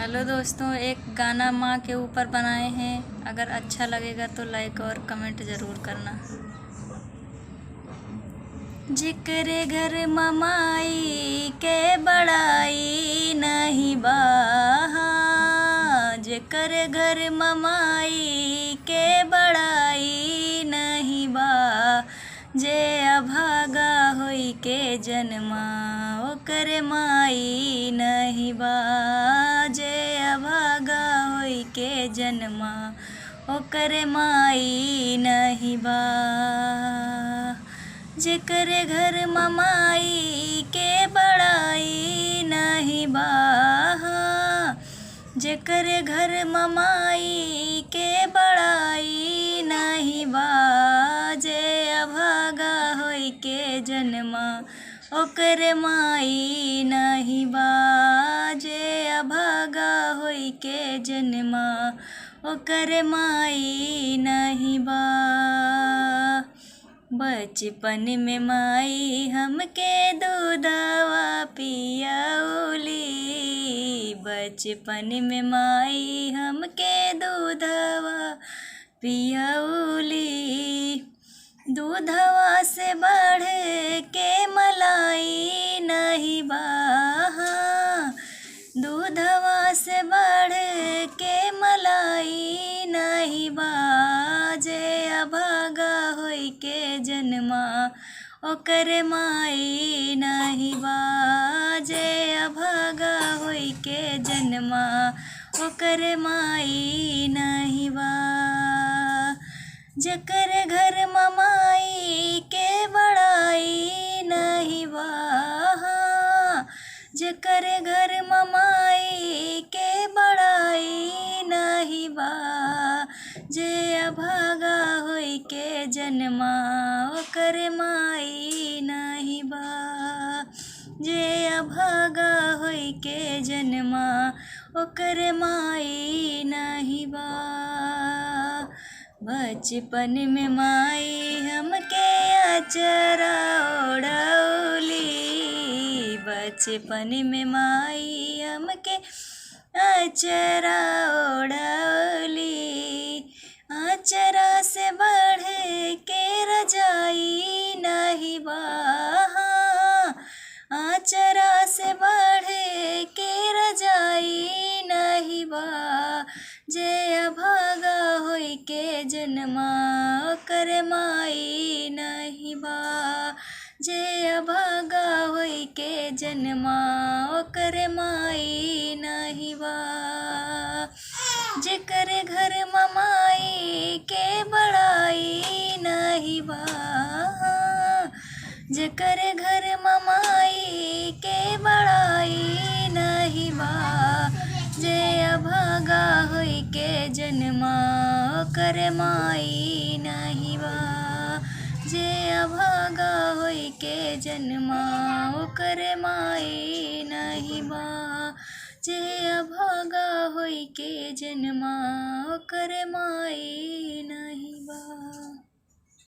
Hello दोस्तों, एक गाना माँ के ऊपर बनाए हैं। अगर अच्छा लगेगा तो लाइक और कमेंट ज़रूर करना। जिक्र घर ममाई के बड़ाई नहीं बहा, जिक्र घर ममाई के बड़ाई नहीं बा। जे अभागा होई के जन्मा ओकर माई नहीं बा। जे अभागा होई के जन्मा ओकर माई नहीं बा। जेकर घर ममाई के बड़ाई नहीं बा, जेकर घर ममाई के बड़ाई नहीं बा। जे अभागा होई के जन्मा ओकर माई नहीं बा। जे अभागा होई के जन्मा ओकर माई नहीं बा। बचपन में माई हमके दूधवा पियाउली, बचपन में माई हमके दूधवा पियाउली। दूधवा से बढ़ के मलाई नहीं बा, दूधवा से बढ़ के मलाई नहीं बा। जे अभागा होई के जन्मा ओकर माई नहीं बा। जे अभागा होई के जन्मा ओकर माई नहीं बा। जेकर घर ममाई के बड़ाई नहीं बा, जेकर घर ममाई के बड़ाई नहीं बा। जे अभागा होई के जन्मा ओकर माई नहीं बा। जे अभागा होई के जन्मा ओकर माई नहीं बा। बचपन में माई हमके अचरा ओढ़ौली, बचपन में माई हमके अचरा ओढ़ौली। अचरा से बढ़ के रजाई नहीं बा, अचरा से बढ़ के रजाई नहीं बा। जे अभागा होई के जन्मा ओकर माई नहीं बा। जे अभागा होई के जन्मा ओकर माई नहीं बा। जेकर घर ममाई के बड़ाई नहीं बा, जेकर घर ममाई के बड़ाई नहीं बा। जे अभागा होई के जन्मा ओकर माई नहीं बा। जे अभागा होई के जन्मा ओकर माई नहीं बा। जे अभागा होई के जन्मा ओकर माई नहीं बा।